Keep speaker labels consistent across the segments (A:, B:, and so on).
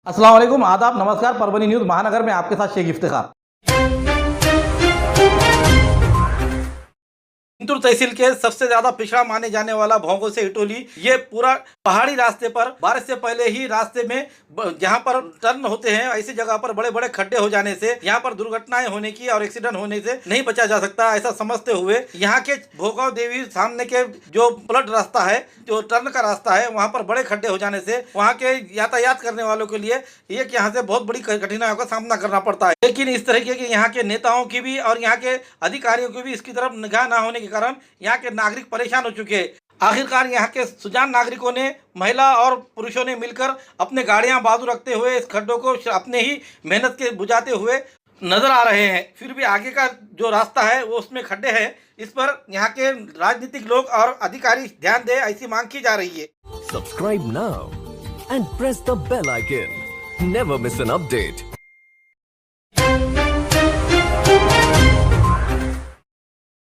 A: अस्सलाम वालेकुम, आदाब, नमस्कार। परभनी न्यूज़ महानगर में आपके साथ शेख इफ्तिखार। इंदौर तहसील के सबसे ज्यादा पिछड़ा माने जाने वाला भोंगो से इटोली, ये पूरा पहाड़ी रास्ते पर बारिश से पहले ही रास्ते में जहां पर टर्न होते हैं ऐसी जगह पर बड़े बड़े खड्डे हो जाने से यहाँ पर दुर्घटनाएं होने की और एक्सीडेंट होने से नहीं बचा जा सकता, ऐसा समझते हुए यहाँ के भोगाव देवी सामने के जो पलट रास्ता है, जो टर्न का रास्ता है, वहाँ पर बड़े खड्डे हो जाने से वहाँ के यातायात करने वालों के लिए एक यहाँ से बहुत बड़ी कठिनाइयों का सामना करना पड़ता है। लेकिन इस तरीके के यहाँ के नेताओं की भी और यहाँ के अधिकारियों की भी इसकी तरफ निगाह न होने के कारण यहाँ के नागरिक परेशान हो चुके हैं। आखिरकार यहाँ के सुजान नागरिकों ने, महिला और पुरुषों ने मिलकर अपने गाड़ियां बाजू रखते हुए इस खड्डों को अपने ही मेहनत के बुझाते हुए नजर आ रहे हैं। फिर भी आगे का जो रास्ता है वो उसमें खड्डे हैं। इस पर यहाँ के राजनीतिक लोग और अधिकारी ध्यान दें, ऐसी मांग की जा रही है।
B: Subscribe now and press the bell icon. Never miss an update.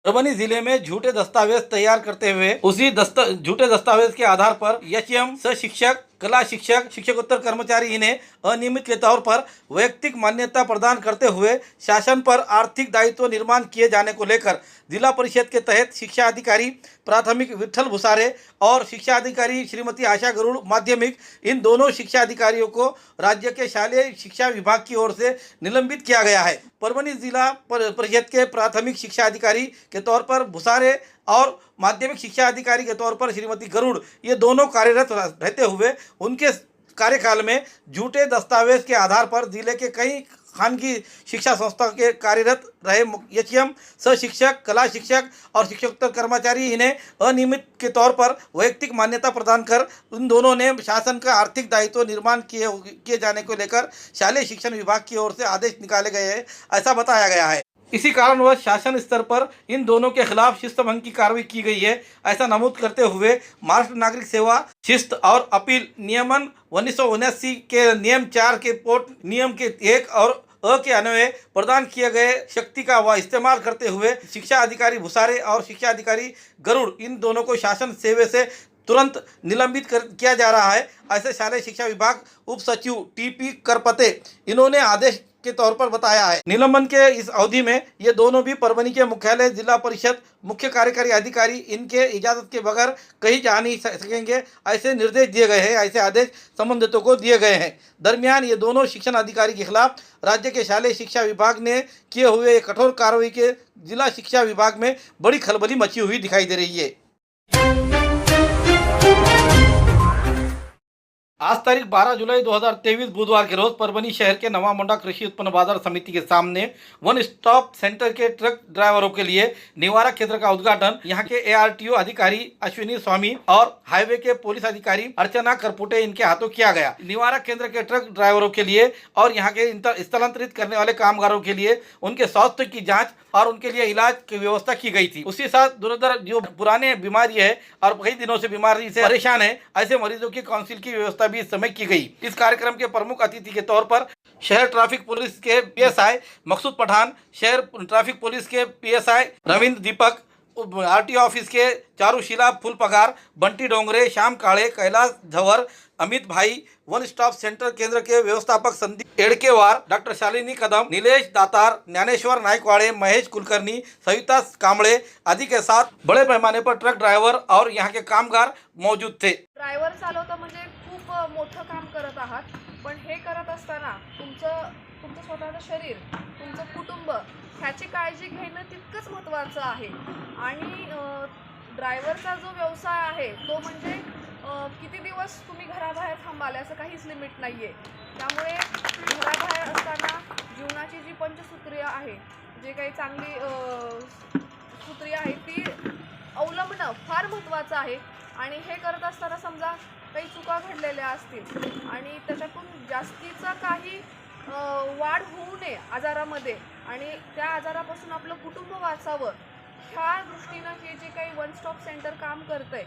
A: Parbhani जिले में झूठे दस्तावेज तैयार करते हुए उसी झूठे दस्तावेज के आधार पर एचएम सह शिक्षक, कला शिक्षक, शिक्षकोत्तर कर्मचारी इन्हें अनियमित के तौर पर वैयक्तिक मान्यता प्रदान करते हुए शासन पर आर्थिक दायित्व निर्माण किए जाने को लेकर जिला परिषद के तहत शिक्षा अधिकारी प्राथमिक विठल भुसारे और शिक्षा अधिकारी श्रीमती आशा गरुड़ माध्यमिक, इन दोनों शिक्षा अधिकारियों को राज्य के शालेय शिक्षा विभाग की ओर से निलंबित किया गया है। परभनी जिला परिषद के प्राथमिक शिक्षा अधिकारी के तौर पर भुसारे और माध्यमिक शिक्षा अधिकारी के तौर पर श्रीमती गरुड़, ये दोनों कार्यरत रहते हुए उनके कार्यकाल में झूठे दस्तावेज के आधार पर जिले के कई खानगी शिक्षा संस्था के कार्यरत रहे एचएम सह शिक्षक, कला शिक्षक और शिक्षकोत्तर कर्मचारी इन्हें अनियमित के तौर पर वैयक्तिक मान्यता प्रदान कर उन दोनों ने शासन का आर्थिक दायित्व निर्माण किए जाने को लेकर शालेय शिक्षण विभाग की ओर से आदेश निकाले गए हैं, ऐसा बताया गया है। इसी कारणवश शासन स्तर पर इन दोनों के खिलाफ शिस्त भंग की कार्रवाई की गई है, ऐसा नमूद करते हुए महाराष्ट्र नागरिक सेवा शिस्त और अपील नियमन 1979 के नियम 4 के पोर्ट नियम के 1 और अ के अन्वय प्रदान किए गए शक्ति का इस्तेमाल करते हुए शिक्षा अधिकारी भुसारे और शिक्षा अधिकारी गरुड़, इन दोनों को शासन सेवे से तुरंत निलंबित किया जा रहा है, ऐसे शालेय शिक्षा विभाग उप सचिव टीपी करपते इन्होंने आदेश के तौर पर बताया है। निलंबन के इस अवधि में ये दोनों भी परभनी के मुख्यालय जिला परिषद मुख्य कार्यकारी अधिकारी इनके इजाजत के बगैर कहीं जा नहीं सकेंगे, ऐसे निर्देश दिए गए हैं, ऐसे आदेश संबंधितों को दिए गए हैं। दरमियान ये दोनों शिक्षण अधिकारी के खिलाफ राज्य के शालेय शिक्षा विभाग ने किए हुए कठोर कार्रवाई के जिला शिक्षा विभाग में बड़ी खलबली मची हुई दिखाई दे रही है। आज तारीख 12 जुलाई 2023 बुधवार के रोज परभनी शहर के नवा मोंडा कृषि उत्पन्न बाजार समिति के सामने वन स्टॉप सेंटर के ट्रक ड्राइवरों के लिए निवारा केंद्र का उद्घाटन यहाँ के एआरटीओ अधिकारी अश्विनी स्वामी और हाईवे के पुलिस अधिकारी अर्चना करपुटे इनके हाथों किया गया। निवारा केंद्र के ट्रक ड्राइवरों के लिए और यहाँ के स्थलांतरित करने वाले कामगारों के लिए उनके स्वास्थ्य की जाँच और उनके लिए इलाज की व्यवस्था की गई थी। उसी साथ दुर्धर जो पुराने बीमारी है और कई दिनों से बीमारी से परेशान है, ऐसे मरीजों की काउंसिल की व्यवस्था भी इस समय की गई। इस कार्यक्रम के प्रमुख अतिथि के तौर पर शहर ट्रैफिक पुलिस के पीएसआई मकसूद पठान, शहर ट्रैफिक पुलिस के पीएसआई रविंद्र दीपक, आरटीओ ऑफिस के चारुशीला फुल पगार, बंटी डोंगरे, श्याम काळे, कैलाश धवर, अमित भाई, वन स्टॉप सेंटर केंद्र के व्यवस्थापक संदीप एड़केवार, डॉक्टर शालिनी कदम, नीलेश दातार, ज्ञानेश्वर नायकवाड़े, महेश कुलकर्णी, सविता कांबळे आदि के साथ बड़े पैमाने पर ट्रक ड्राइवर और यहाँ के कामगार मौजूद थे।
C: ड्रायव्हर चालवता म्हणजे खूप मोठं काम करत आहात, पण हे करत असताना तुमचं स्वतःचं शरीर, तुमचं कुटुंब ह्याची काळजी घेणं तितकंच महत्त्वाचं आहे। आणि ड्रायव्हरचा जो व्यवसाय आहे तो म्हणजे किती दिवस तुम्ही घराबाहेर थांबाल याचं काहीच लिमिट नाही आहे। त्यामुळे घराबाहेर असताना जीवनाची जी पंचसूत्रीय आहे, जे काही चांगली सूत्रीय आहे ती अवलंबणं फार महत्त्वाचं आहे। आणि हे करत असताना समजा काही चुका घडलेल्या असतील आणि त्याच्यातून जास्तीचा काही वाढ होऊ नये आजारामध्ये आणि त्या आजारापासून आपलं कुटुंब वाचावं, ह्या दृष्टीनं हे जे काही वन स्टॉप सेंटर काम करतंय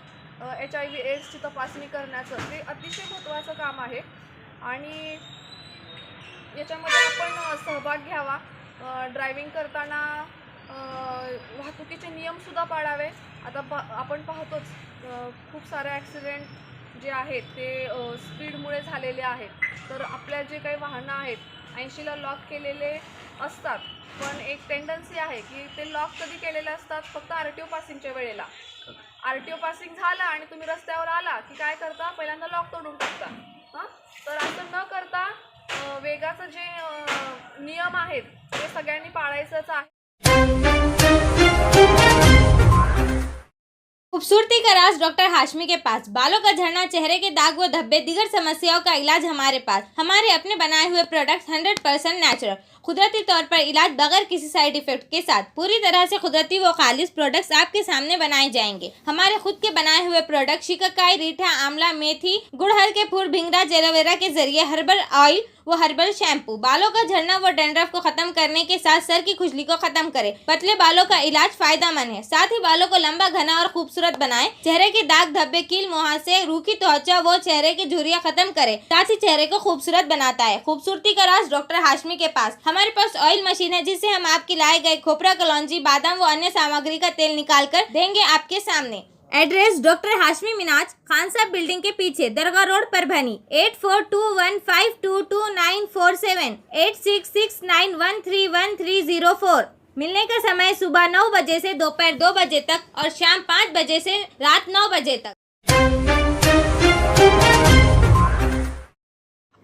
C: HIV एड्सची तपासणी करण्याचं, ते अतिशय महत्त्वाचं काम आहे। आणि याच्यामध्ये आपण सहभाग घ्यावा। ड्रायव्हिंग करताना वाहतुकीचे नियमसुद्धा पाळावे। आता आपण पाहतोच खूप सारे ॲक्सिडेंट जे आहेत ते स्पीडमुळे झालेले आहेत. तर आपल्या जे काही वाहनं आहेत 80ला लॉक केलेले असतात, पण एक टेंडन्सी आहे की ते लॉक कधी केलेले असतात फक्त RTO पासिंगच्या वेळेला. RTO पासिंग झालं आणि तुम्ही रस्त्यावर आला की काय करता, पहिल्यांदा लॉक तोडून टाकता. हां, तर असं न करता वेगाचं जे नियम आहेत ते सगळ्यांनी पाळायचंच आहे.
D: खूबसूरती का राज डॉक्टर हाशमी के पास। बालों का झड़ना, चेहरे के दाग व धब्बे, दीगर समस्याओं का इलाज हमारे पास। हमारे अपने बनाए हुए प्रोडक्ट्स 100% नेचुरल, कुदरती तौर पर इलाज बगैर किसी साइड इफेक्ट के साथ पूरी तरह से कुदरती व खालिश प्रोडक्ट्स आपके सामने बनाए जाएंगे। हमारे खुद के बनाए हुए प्रोडक्ट शिकाकाई, रीठा, आंवला, मेथी, गुड़हल के फूल, भिंगरा, एलोवेरा के जरिए हर्बल ऑयल वो हर्बल शैम्पू बालों का झड़ना व डैंड्रफ को खत्म करने के साथ सर की खुजली को खत्म करे। पतले बालों का इलाज फायदेमंद है, साथ ही बालों को लंबा, घना और खूबसूरत बनाए। चेहरे के दाग धब्बे, कील मुहासे, रूखी त्वचा वो चेहरे की झुर्रियां खत्म करे, साथ ही चेहरे को खूबसूरत बनाता है। खूबसूरती का राज डॉक्टर हाशमी के पास। हमारे पास ऑयल मशीन है जिससे हम आपके लाए गए खोपरा, कलौंजी, बादाम व अन्य सामग्री का तेल निकाल कर देंगे आपके सामने। एड्रेस डॉक्टर हाशमी मिनाज, खान साहब बिल्डिंग के पीछे, दरगाह रोड, परभनी। 8421522947, 8669131304। मिलने का समय सुबह 9 बजे से दोपहर 2 बजे तक और शाम 5 बजे से रात 9 बजे तक।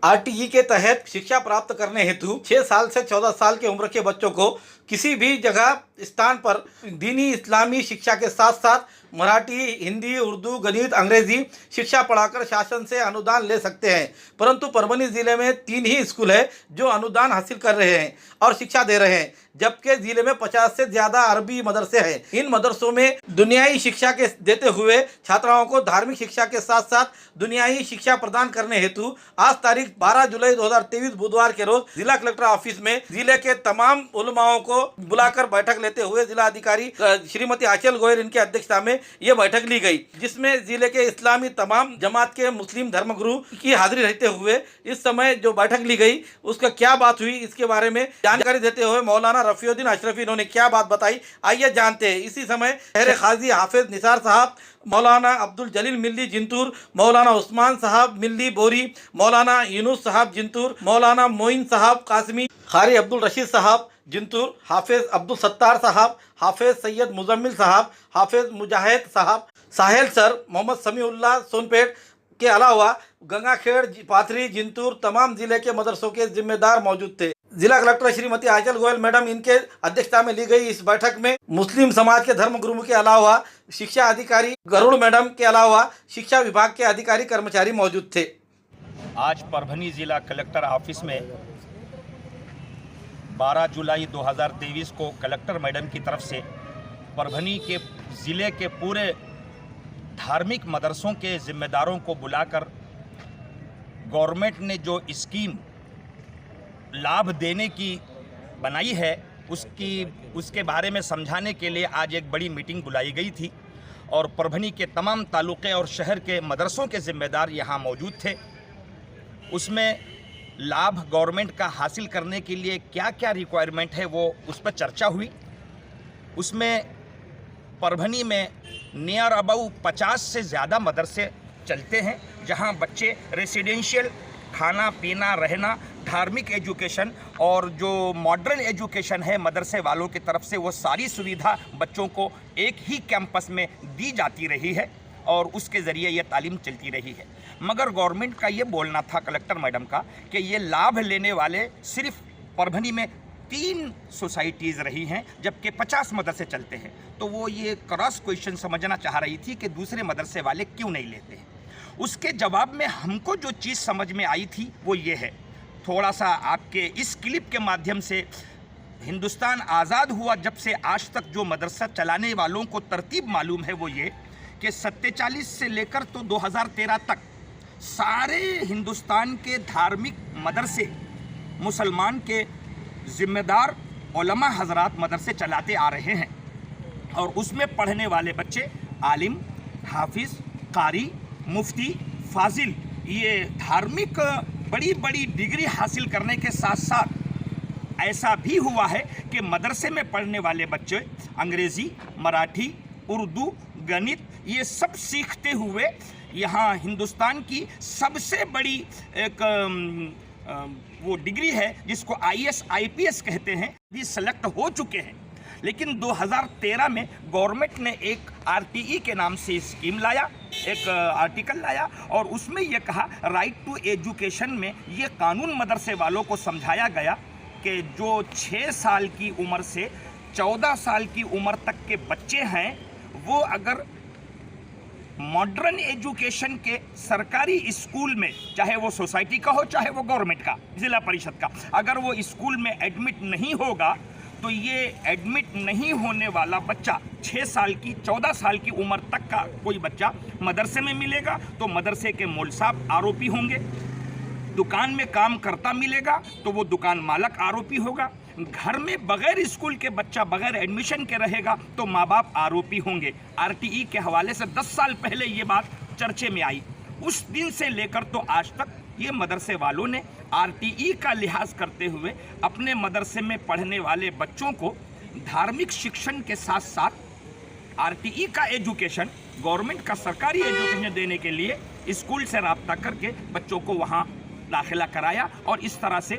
A: RTE के तहत शिक्षा प्राप्त करने हेतु 6 साल से 14 साल की उम्र के बच्चों को किसी भी जगह स्थान पर दीनी इस्लामी शिक्षा के साथ साथ मराठी, हिंदी, उर्दू, गणित, अंग्रेजी शिक्षा पढ़ाकर शासन से अनुदान ले सकते हैं। परंतु परभनी ज़िले में 3 ही स्कूल है जो अनुदान हासिल कर रहे हैं और शिक्षा दे रहे हैं, जबकि ज़िले में 50 से ज़्यादा अरबी मदरसे हैं। इन मदरसों में दुनियाई शिक्षा के देते हुए छात्राओं को धार्मिक शिक्षा के साथ साथ दुनियाई शिक्षा प्रदान करने हेतु आज तारीख 12 जुलाई 2023 बुधवार के रोज जिला कलेक्टर ऑफिस में जिले के तमाम उलमाओं को बुलाकर बैठक लेते हुए जिला अधिकारी श्रीमती आंचल गोयल इनकी अध्यक्षता में ये बैठक ली गई, जिसमें जिले के इस्लामी तमाम जमात के मुस्लिम धर्मगुरु की हाजिरी रहते हुए इस समय जो बैठक ली गई उसका क्या बात हुई इसके बारे में जानकारी देते हुए मौलाना रफीउद्दीन अशरफी इन्होंने क्या बात बताई, आइए जानते हैं। इसी समय शहर खाजी हाफिज निसार साहब, मौलाना अब्दुल जलील मिल्ली जिंतूर, मौलाना उस्मान साहब मिल्ली बोरी, मौलाना यूनुस साहब जिंतूर, मौलाना मोइन साहब कासमी, खारी अब्दुल रशीद साहब जिंतूर, हाफिज अब्दुल सत्तार साहब, हाफिज सैयद मुजम्मिल साहब, हाफिज मुजाहिद साहब, साहिल सर, मोहम्मद समीउल्लाह सोनपेट के अलावा गंगाखेड़, पाथरी, जिंतूर तमाम जिले के मदरसों के जिम्मेदार मौजूद थे। जिला कलेक्टर श्रीमती आंचल गोयल मैडम इनके अध्यक्षता में ली गई इस बैठक में मुस्लिम समाज के धर्म गुरु के अलावा शिक्षा अधिकारी गरुड़ मैडम के अलावा शिक्षा विभाग के अधिकारी कर्मचारी मौजूद थे।
E: आज परभनी जिला कलेक्टर ऑफिस में 12 जुलाई 2023 को कलेक्टर मैडम की तरफ से परभनी के ज़िले के पूरे धार्मिक मदरसों के ज़िम्मेदारों को बुलाकर गवर्नमेंट ने जो स्कीम लाभ देने की बनाई है उसके बारे में समझाने के लिए आज एक बड़ी मीटिंग बुलाई गई थी और परभनी के तमाम तालुके और शहर के मदरसों के ज़िम्मेदार यहाँ मौजूद थे। उसमें लाभ गवर्नमेंट का हासिल करने के लिए क्या क्या रिक्वायरमेंट है वो उस पर चर्चा हुई। उसमें परभनी में नियर अबाउट 50 से ज़्यादा मदरसे चलते हैं जहां बच्चे रेसिडेंशियल खाना पीना रहना धार्मिक एजुकेशन और जो मॉडर्न एजुकेशन है मदरसे वालों की तरफ से वो सारी सुविधा बच्चों को एक ही कैंपस में दी जाती रही है और उसके ज़रिए ये तालीम चलती रही है। मगर गवर्नमेंट का ये बोलना था कलेक्टर मैडम का कि ये लाभ लेने वाले सिर्फ परभनी में 3 सोसाइटीज़ रही हैं जबकि 50 मदरसे चलते हैं। तो वो ये क्रॉस क्वेश्चन समझना चाह रही थी कि दूसरे मदरसे वाले क्यों नहीं लेते हैं। उसके जवाब में हमको जो चीज़ समझ में आई थी वो ये है, थोड़ा सा आपके इस क्लिप के माध्यम से हिंदुस्तान आज़ाद हुआ जब से आज तक जो मदरसा चलाने वालों को तरतीब मालूम है वो ये कि 47 से लेकर तो 2013 तक सारे हिंदुस्तान के धार्मिक मदरसे मुसलमान के ज़िम्मेदार उलमा हजरात मदरसे चलाते आ रहे हैं और उसमें पढ़ने वाले बच्चे आलिम, हाफिज़, कारी, मुफ्ती, फाजिल ये धार्मिक बड़ी बड़ी डिग्री हासिल करने के साथ साथ ऐसा भी हुआ है कि मदरसे में पढ़ने वाले बच्चे अंग्रेज़ी, मराठी, उर्दू, गणित, ये सब सीखते हुए यहाँ हिंदुस्तान की सबसे बड़ी एक वो डिग्री है जिसको IAS IPS कहते हैं, भी सेलेक्ट हो चुके हैं। लेकिन 2013 में गवर्नमेंट ने एक RTE के नाम से स्कीम लाया, एक आर्टिकल लाया, और उसमें ये कहा राइट टू एजुकेशन में ये कानून मदरसे वालों को समझाया गया कि जो 6 साल की उम्र से 14 साल की उम्र तक के बच्चे हैं वो अगर मॉडर्न एजुकेशन के सरकारी स्कूल में, चाहे वो सोसाइटी का हो चाहे वो गवर्नमेंट का, जिला परिषद का, अगर वो स्कूल में एडमिट नहीं होगा तो ये एडमिट नहीं होने वाला बच्चा 6 साल की 14 साल की उम्र तक का कोई बच्चा मदरसे में मिलेगा तो मदरसे के मौलसाब आरोपी होंगे, दुकान में काम करता मिलेगा तो वो दुकान मालक आरोपी होगा, घर में बगैर स्कूल के बच्चा बगैर एडमिशन के रहेगा तो माँ बाप आरोपी होंगे। RTE के हवाले से 10 साल पहले ये बात चर्चे में आई। उस दिन से लेकर तो आज तक ये मदरसे वालों ने RTE का लिहाज करते हुए अपने मदरसे में पढ़ने वाले बच्चों को धार्मिक शिक्षण के साथ साथ RTE का एजुकेशन, गवर्नमेंट का सरकारी एजुकेशन देने के लिए स्कूल से रब्ता करके बच्चों को वहाँ दाखिला कराया और इस तरह से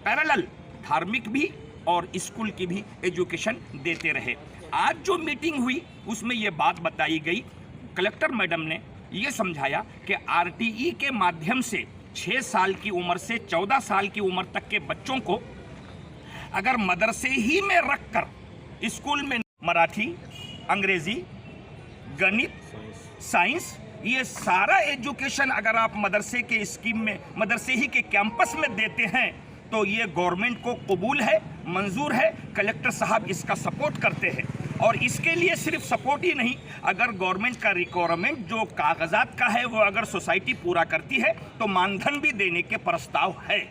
E: पैरेलल धार्मिक भी और स्कूल की भी एजुकेशन देते रहे। आज जो मीटिंग हुई उसमें ये बात बताई गई, कलेक्टर मैडम ने ये समझाया कि RTE के माध्यम से 6 साल की उम्र से 14 साल की उम्र तक के बच्चों को अगर मदरसे ही में रखकर स्कूल में मराठी, अंग्रेजी, गणित, साइंस, ये सारा एजुकेशन अगर आप मदरसे के स्कीम में, मदरसे ही के कैंपस में देते हैं तो ये गवर्नमेंट को कबूल है, मंजूर है, कलेक्टर साहब इसका सपोर्ट करते हैं। और इसके लिए सिर्फ सपोर्ट ही नहीं, अगर गवर्नमेंट का रिक्वायरमेंट जो कागजात का है वो अगर सोसाइटी पूरा करती है तो मानधन भी देने के प्रस्ताव है।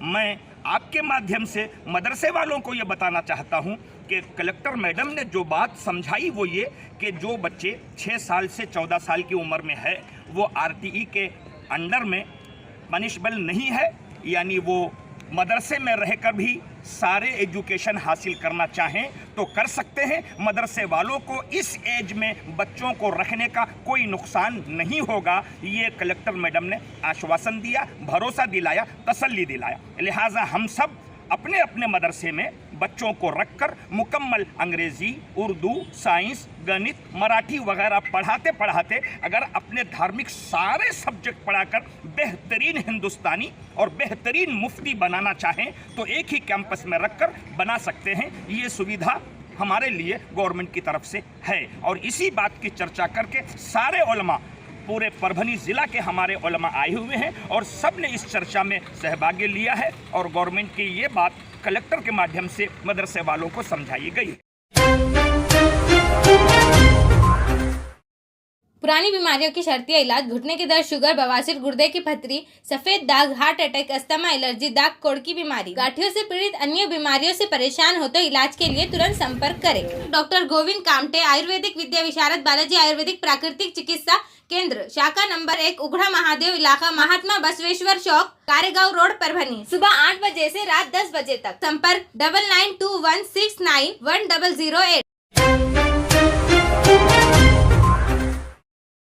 E: मैं आपके माध्यम से मदरसे वालों को ये बताना चाहता हूँ कि कलेक्टर मैडम ने जो बात समझाई वो ये कि जो बच्चे 6 साल से 14 साल की उम्र में है वो RTE के अंडर में पनिशबल नहीं है, यानी वो मदरसे में रहकर भी सारे एजुकेशन हासिल करना चाहें तो कर सकते हैं। मदरसे वालों को इस एज में बच्चों को रखने का कोई नुकसान नहीं होगा, ये कलेक्टर मैडम ने आश्वासन दिया, भरोसा दिलाया, तसल्ली दिलाया। लिहाजा हम सब अपने अपने मदरसे में बच्चों को रखकर मुकम्मल अंग्रेज़ी, उर्दू, साइंस, गणित, मराठी वगैरह पढ़ाते पढ़ाते अगर अपने धार्मिक सारे सब्जेक्ट पढ़ाकर बेहतरीन हिंदुस्तानी और बेहतरीन मुफ्ती बनाना चाहें तो एक ही कैंपस में रखकर बना सकते हैं। ये सुविधा हमारे लिए गवर्नमेंट की तरफ से है और इसी बात की चर्चा करके सारे उलमा, पूरे परभनी ज़िला के हमारे उलमा आए हुए हैं और सब ने इस चर्चा में सहभागी लिया है और गवर्नमेंट की ये बात कलेक्टर के माध्यम से मदरसे वालों को समझाई गई।
D: पुरानी बीमारियों की शर्तिया इलाज, घुटने के दर्द, शुगर, बवासीर, गुर्दे की पथरी, सफेद दाग, हार्ट अटैक, अस्थमा, एलर्जी, दाग कोड़ की बीमारी, गांठियों से पीड़ित अन्य बीमारियों से परेशान हो तो इलाज के लिए तुरंत संपर्क करें। डॉक्टर गोविंद कामटे, आयुर्वेदिक विद्या विशारद, बालाजी आयुर्वेदिक प्राकृतिक चिकित्सा केंद्र, शाखा नंबर 1, उघड़ा महादेव इलाका, महात्मा बसवेश्वर चौक, कारेगांव रोड, परभनी। सुबह 8 बजे से रात 10 बजे तक। संपर्क 9921691008।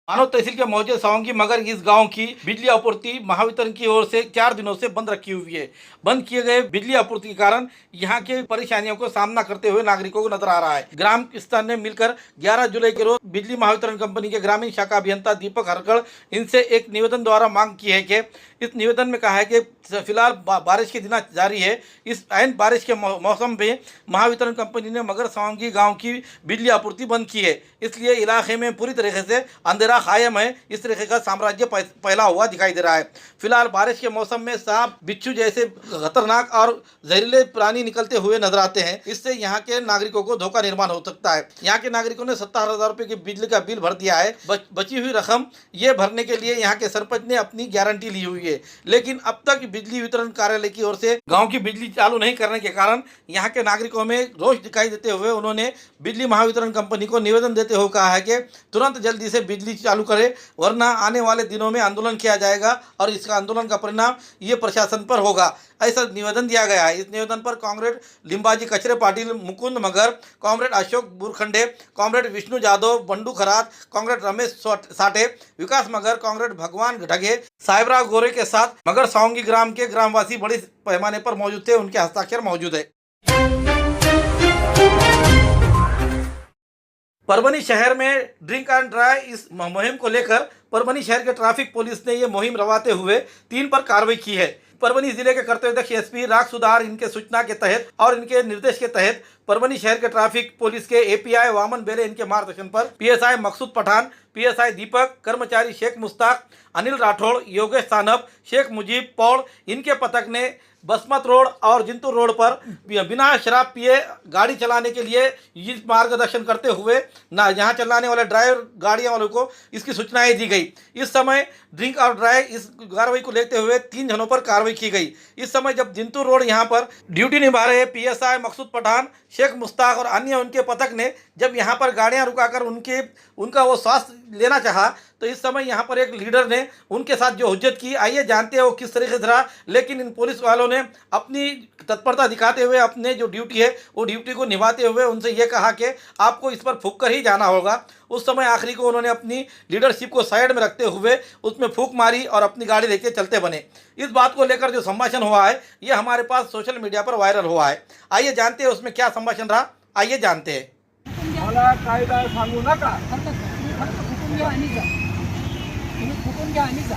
A: मानव तहसील के मौजे सावंगी मगर इस गांव की बिजली आपूर्ति महावितरण की ओर से 4 दिनों से बंद रखी हुई है। बंद किए गए बिजली आपूर्ति के कारण यहां के परेशानियों को सामना करते हुए नागरिकों को नजर आ रहा है। ग्राम स्तर ने मिलकर 11 जुलाई के रोज बिजली महावितरण कंपनी के ग्रामीण शाखा अभियंता दीपक हरकड़ इनसे एक निवेदन द्वारा मांग की है कि इस निवेदन में कहा है कि फिलहाल बारिश के दिन जारी है, इस ऐन बारिश के मौसम में महावितरण कंपनी ने मगर सावंगी गाँव की बिजली आपूर्ति बंद की है, इसलिए इलाके में पूरी तरीके से अंधेरा कायम है। इस तरीके का साम्राज्य फैला हुआ दिखाई दे रहा है। फिलहाल बारिश के मौसम में सांप, बिच्छू जैसे खतरनाक और जहरीले प्राणी निकलते हुए नजर आते हैं। इससे यहाँ के नागरिकों को धोखा निर्माण हो सकता है। यहाँ के नागरिकों ने 70,000 रुपये की बिजली का बिल भर दिया है। बची हुई रकम ये भरने के लिए यहाँ के सरपंच ने अपनी गारंटी ली हुई है, लेकिन अब तक बिजली वितरण कार्यालय की ओर से गाँव की बिजली चालू नहीं करने के कारण यहाँ के नागरिकों में रोष दिखाई देते हुए उन्होंने बिजली महावितरण कंपनी को निवेदन देते हुए कहा है कि तुरंत जल्दी से बिजली चालू करे, वरना आने वाले दिनों में आंदोलन किया जाएगा और इसका आंदोलन का परिणाम ये प्रशासन पर होगा, ऐसा निवेदन दिया गया है। इस निवेदन पर कॉमरेड लिंबाजी कचरे Patil, Mukund Magar, comrade Ashok Burkhande, comrade Vishnu Jadhav, Bandu Kharat, comrade Ramesh Sathe, Vikas Magar, comrade भगवान ढगे, साहिबराव गोरे के साथ मगर सावंगी ग्राम के ग्रामवासी बड़े पैमाने पर मौजूद थे। उनके हस्ताक्षर मौजूद है। परभनी शहर में ड्रिंक एंड ड्राइव इस मुहिम को लेकर परभनी शहर के ट्रैफिक पुलिस ने ये मुहिम रवाते हुए 3 पर कार्रवाई की है। परभनी जिले के कर्तव्यदक्ष एसपी राग सुधार इनके सूचना के तहत और इनके निर्देश के तहत परभनी शहर के ट्रैफिक पुलिस के एपीआई वामन बेले इनके मार्गदर्शन पर पीएसआई मकसूद पठान, पीएसआई दीपक, कर्मचारी शेख मुश्ताक, अनिल राठौड़, योगेश सानप, शेख मुजीब पौड़ इनके पथक ने बसमत रोड और जिंतूर रोड पर बिना शराब पिए गाड़ी चलाने के लिए ये मार्गदर्शन करते हुए यहाँ चलाने वाले ड्राइवर गाड़ियों वालों को इसकी सूचनाएं दी गई। इस समय ड्रिंक और ड्राइव इस कार्रवाई को लेते हुए 3 जनों पर कार्रवाई की गई। इस समय जब जिंतूर रोड यहाँ पर ड्यूटी निभा रहे पीएसआई मकसूद पठान, शेख मुश्ताक और अन्य उनके पथक ने जब यहाँ पर गाड़ियाँ रुकाकर उनका वो स्वास्थ्य लेना चाहा, तो इस समय यहाँ पर एक लीडर ने उनके साथ जो हुज्जत की, आइए जानते हैं वो किस तरीके से रहा। लेकिन इन पुलिस वालों ने अपनी तत्परता दिखाते हुए अपने जो ड्यूटी है वो ड्यूटी को निभाते हुए उनसे ये कहा कि आपको इस पर फूंक कर ही जाना होगा। उस समय आखिरी को उन्होंने अपनी लीडरशिप को साइड में रखते हुए उसमें फूंक मारी और अपनी गाड़ी लेके चलते बने। इस बात को लेकर जो संभाषण हुआ है ये हमारे पास सोशल मीडिया पर वायरल हुआ है। आइए जानते हैं उसमें क्या संभाषण रहा, आइए जानते हैं।
F: मला कायदा सांगू नका, फुकून घ्या आणि जा, तुम्ही फुकून घ्या आणि जा,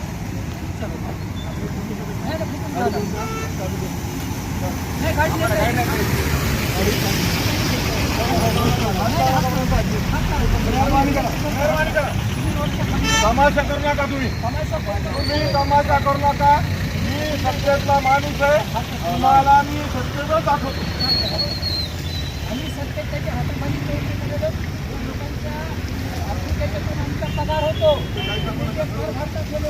G: तमाशा करू नका, तुम्ही तमाशा करू नका। मी सत्तेतला माणूस आहे, तुम्हाला मी सत्तेतच दाखवतो।
F: आम्ही सत्तेत त्याच्या हाताखाली लोकांच्या आफ्रिकेतून आमचा पगार होतो, भारतात गेलो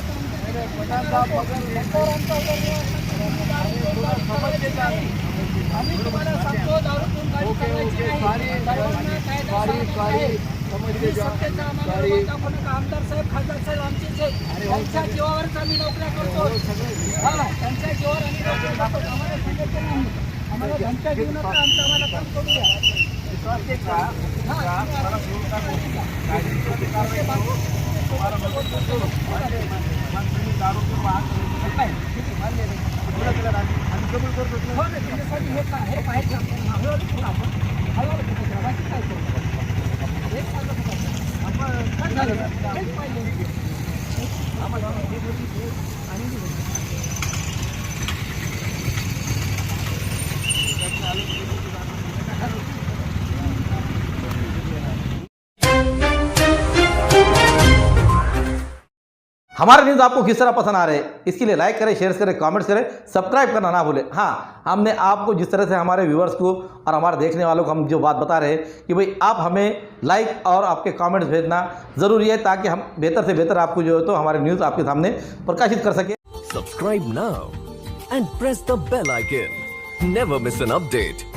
F: आम्ही तुम्हाला सांगतो, दारूतून गाडी चालवायची नाही, सर्वांना कायदा सत्तेचा आम्हाला आमदार साहेब, खासदार साहेब आमचेच आहेत, त्यांच्या जीवावरच आम्ही नोकऱ्या करतो, त्यांच्या जीवावर आम्ही नोकऱ्या करतो, आम्हाला सांगायचं नाही, आम्हाला धमक्या देऊ नका, आम्हाला काम करू द्या।
A: हमारे न्यूज़ आपको किस तरह पसंद आ रहे हैं, इसके लिए लाइक करें, शेयर करें, कमेंट्स करें, सब्सक्राइब करना ना भूलें। हाँ, हमने आपको जिस तरह से हमारे व्यूअर्स को और हमारे देखने वालों को हम जो बात बता रहे हैं कि भाई आप हमें लाइक और आपके कमेंट्स भेजना ज़रूरी है, ताकि हम बेहतर से बेहतर आपको जो है तो हमारे न्यूज़ आपके सामने प्रकाशित कर सकें।
B: Subscribe now and press the bell icon. Never miss an update.